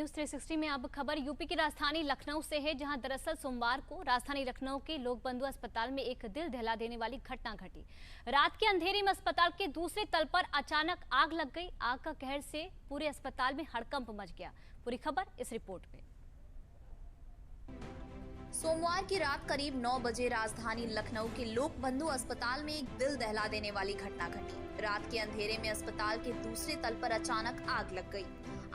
News 360 में अब खबर यूपी की राजधानी लखनऊ से है, जहां दरअसल सोमवार को राजधानी लखनऊ के लोकबंधु अस्पताल में एक दिल दहला देने वाली घटना घटी। रात के अंधेरे में अस्पताल के दूसरे तल पर अचानक आग लग गई। आग का कहर से पूरे अस्पताल में हड़कंप मच गया। पूरी खबर इस रिपोर्ट में। सोमवार की रात करीब 9 बजे राजधानी लखनऊ के लोकबंधु अस्पताल में एक दिल दहला देने वाली घटना घटी। रात के अंधेरे में अस्पताल के दूसरे तल पर अचानक आग लग गई।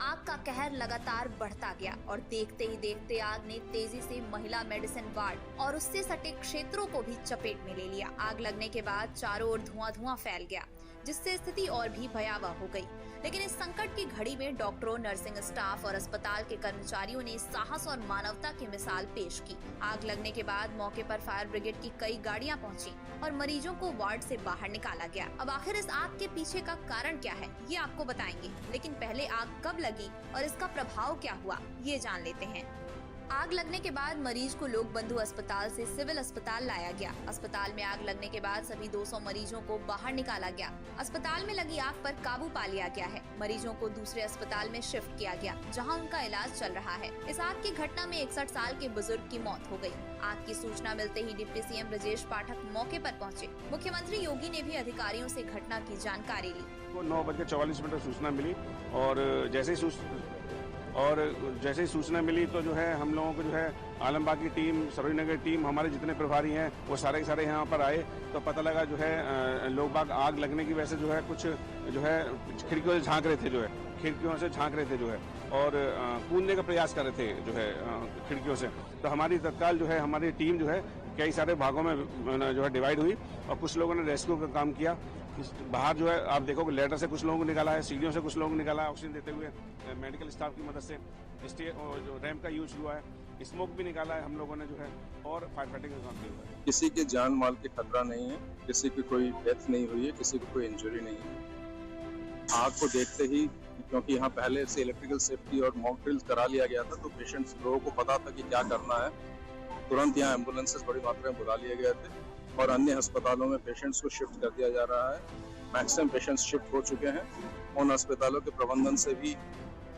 आग का कहर लगातार बढ़ता गया और देखते ही देखते आग ने तेजी से महिला मेडिसिन वार्ड और उससे सटे क्षेत्रों को भी चपेट में ले लिया। आग लगने के बाद चारों ओर धुआं फैल गया, जिससे स्थिति और भी भयावह हो गई। लेकिन इस संकट की घड़ी में डॉक्टरों, नर्सिंग स्टाफ और अस्पताल के कर्मचारियों ने साहस और मानवता की मिसाल पेश की। आग लगने के बाद मौके पर फायर ब्रिगेड की कई गाड़ियां पहुंची और मरीजों को वार्ड से बाहर निकाला गया। अब आखिर इस आग के पीछे का कारण क्या है, ये आपको बताएंगे। लेकिन पहले आग कब लगी और इसका प्रभाव क्या हुआ, ये जान लेते हैं। आग लगने के बाद मरीज को लोकबंधु अस्पताल से सिविल अस्पताल लाया गया। अस्पताल में आग लगने के बाद सभी 200 मरीजों को बाहर निकाला गया। अस्पताल में लगी आग पर काबू पा लिया गया है। मरीजों को दूसरे अस्पताल में शिफ्ट किया गया, जहां उनका इलाज चल रहा है। इस आग की घटना में 61 साल के बुजुर्ग की मौत हो गई। आग की सूचना मिलते ही डिप्टी सीएम ब्रजेश पाठक मौके पर पहुँचे। मुख्यमंत्री योगी ने भी अधिकारियों से घटना की जानकारी ली। 9:44 सूचना मिली और जैसे ही सूचना मिली तो जो है हम लोगों को जो है आलमबाग की टीम, सरोजनी नगर टीम, हमारे जितने प्रभारी हैं वो सारे के सारे यहाँ पर आए। तो पता लगा जो है लोग बाग आग लगने की वजह से जो है कुछ जो है खिड़कियों से झांक रहे थे, और कूदने का प्रयास कर रहे थे जो है खिड़कियों से। तो हमारी तत्काल जो है हमारी टीम जो है कई सारे भागों में जो है डिवाइड हुई और कुछ लोगों ने रेस्क्यू का काम किया। बाहर जो है आप देखोगे लेटर से कुछ लोगों को निकाला है, सीढ़ियों से कुछ लोगों को निकाला है, ऑक्सीजन देते हुए मेडिकल स्टाफ की मदद से जो रैंप का यूज हुआ है, स्मोक भी निकाला है हम लोगों ने जो है, और फायर फाइटिंग का काम किया हुआ है। किसी के जान माल के खतरा नहीं है, किसी की कोई डेथ नहीं हुई है, किसी को कोई इंजरी नहीं है। आग को देखते ही, क्योंकि यहाँ पहले से इलेक्ट्रिकल सेफ्टी और मॉक ड्रिल्स करा लिया गया था, तो पेशेंट्स लोगों को पता था कि क्या करना है। तुरंत यहाँ एम्बुलेंसेस बड़ी मात्रा में बुला लिए गए थे और अन्य अस्पतालों में पेशेंट्स को शिफ्ट कर दिया जा रहा है। मैक्सिमम पेशेंट्स शिफ्ट हो चुके हैं। उन अस्पतालों के प्रबंधन से भी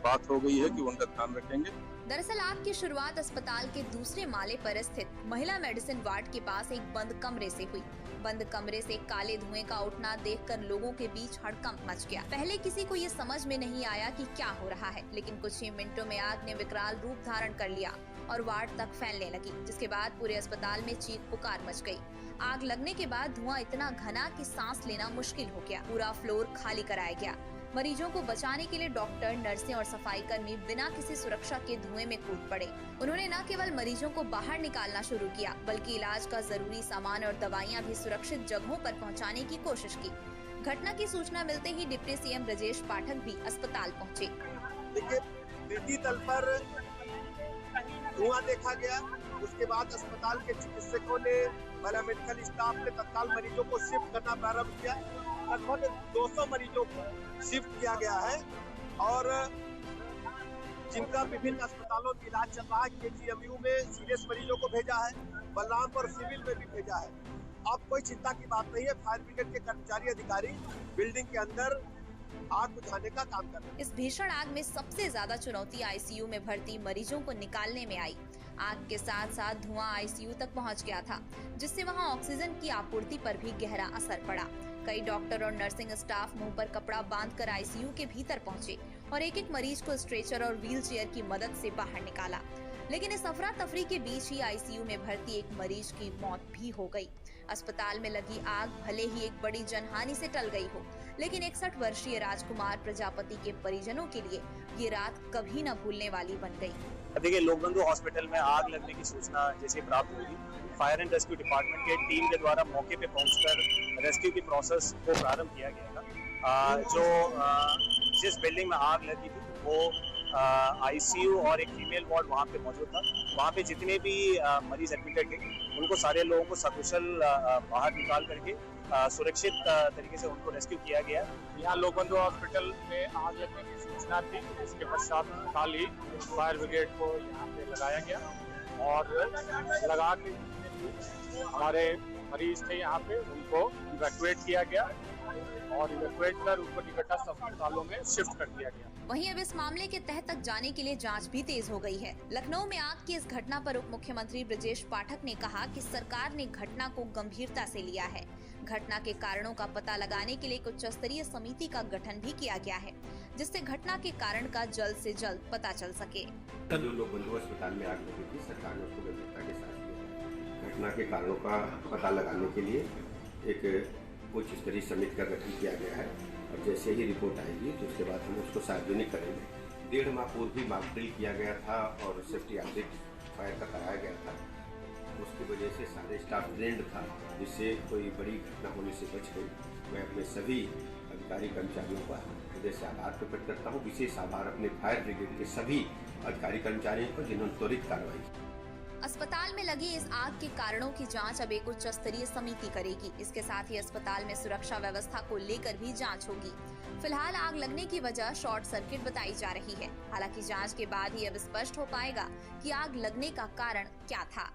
बात हो गई है कि उनका ध्यान रखेंगे। दरअसल आग की शुरुआत अस्पताल के दूसरे माले पर स्थित महिला मेडिसिन वार्ड के पास एक बंद कमरे से हुई। बंद कमरे से काले धुएं का उठना देखकर लोगों के बीच हड़कंप मच गया। पहले किसी को ये समझ में नहीं आया कि क्या हो रहा है, लेकिन कुछ ही मिनटों में आग ने विकराल रूप धारण कर लिया और वार्ड तक फैलने लगी, जिसके बाद पूरे अस्पताल में चीख पुकार मच गई। आग लगने के बाद धुआं इतना घना कि सांस लेना मुश्किल हो गया। पूरा फ्लोर खाली कराया गया। मरीजों को बचाने के लिए डॉक्टर, नर्सें और सफाई कर्मी बिना किसी सुरक्षा के धुएं में कूद पड़े। उन्होंने न केवल मरीजों को बाहर निकालना शुरू किया, बल्कि इलाज का जरूरी सामान और दवाइयां भी सुरक्षित जगहों पर पहुंचाने की कोशिश की। घटना की सूचना मिलते ही डिप्टी सीएम ब्रजेश पाठक भी अस्पताल पहुंचे। देखिए, तल पर धुआं देखा गया। उसके बाद अस्पताल के चिकित्सकों ने, पहला मेडिकल स्टाफ ने तत्काल मरीजों को शिफ्ट करना प्रारंभ किया। लगभग 200 मरीजों को शिफ्ट किया गया है और जिनका विभिन्न अस्पतालों में इलाज चल रहा है। KGMU में सीरियस मरीजों को भेजा है, बलरामपुर सिविल में भी भेजा है। अब कोई चिंता की बात नहीं है। फायर ब्रिगेड के कर्मचारी, अधिकारी बिल्डिंग के अंदर आग बुझाने का काम कर रहे हैं। इस भीषण आग में सबसे ज्यादा चुनौती ICU में भर्ती मरीजों को निकालने में आई। आग के साथ साथ धुआं ICU तक पहुंच गया था, जिससे वहां ऑक्सीजन की आपूर्ति पर भी गहरा असर पड़ा। कई डॉक्टर और नर्सिंग स्टाफ मुंह पर कपड़ा बांधकर ICU के भीतर पहुंचे और एक एक मरीज को स्ट्रेचर और व्हील चेयर की मदद से बाहर निकाला। लेकिन इस अफरा तफरी के बीच ही ICU में भर्ती एक मरीज की मौत भी हो गई। अस्पताल में लगी आग भले ही एक बड़ी जनहानि से टल गई हो, लेकिन 61 वर्षीय राजकुमार प्रजापति के परिजनों के लिए ये रात कभी न भूलने वाली बन गई। देखिए, लोकबंधु हॉस्पिटल में आग लगने की सूचना जैसे प्राप्त हुई, फायर एंड रेस्क्यू डिपार्टमेंट के टीम के द्वारा मौके पे पहुंचकर रेस्क्यू की प्रोसेस को प्रारंभ किया गया था। जिस बिल्डिंग में आग लगी थी वो ICU और एक फीमेल वार्ड वहाँ पे मौजूद था। वहाँ पे जितने भी मरीज एडमिटेड थे उनको, सारे लोगों को सकुशल बाहर निकाल करके सुरक्षित तरीके से उनको रेस्क्यू किया गया। यहाँ लोकबंधु हॉस्पिटल में आग लगने की सूचना थी। इसके पश्चात कल ही फायर ब्रिगेड को यहाँ पे लगाया गया और लगा के हमारे मरीज थे यहाँ पे उनको इवैक्यूएट किया गया और इवैक्यूएट कर उनको निकटस्थ अस्पतालों में शिफ्ट कर दिया गया। वहीं अब इस मामले के तह तक जाने के लिए जांच भी तेज हो गई है। लखनऊ में आग की इस घटना पर उप मुख्यमंत्री ब्रजेश पाठक ने कहा कि सरकार ने घटना को गंभीरता से लिया है। घटना के कारणों का पता लगाने के लिए एक उच्च स्तरीय समिति का गठन भी किया गया है, जिससे घटना के कारण का जल्द से जल्द पता चल सके। जो लोग बंधु अस्पताल में आग लगी थी, सरकार ने उसको गंभीरता के साथ लिया। घटना के कारणों का पता लगाने के लिए एक उच्च स्तरीय समिति का गठन किया गया है और जैसे ही रिपोर्ट आएगी तो उसके बाद हम उसको सार्वजनिक करेंगे। 1.5 माह पूर्व भी मॉक ड्रिल किया गया था और सेफ्टी ऑडिट फायर का कराया गया था। उसकी वजह से सारे स्टाफ ट्रेंड था, जिससे कोई बड़ी घटना होने से बच गई। मैं अपने सभी अधिकारी कर्मचारियों का हृदय से आभार प्रकट करता हूँ। विशेष आभार अपने फायर ब्रिगेड के सभी अधिकारी कर्मचारियों को जिन्होंने त्वरित कार्रवाई की। अस्पताल में लगी इस आग के कारणों की जांच अब एक उच्च स्तरीय समिति करेगी। इसके साथ ही अस्पताल में सुरक्षा व्यवस्था को लेकर भी जांच होगी। फिलहाल आग लगने की वजह शॉर्ट सर्किट बताई जा रही है। हालांकि जांच के बाद ही अब स्पष्ट हो पाएगा कि आग लगने का कारण क्या था।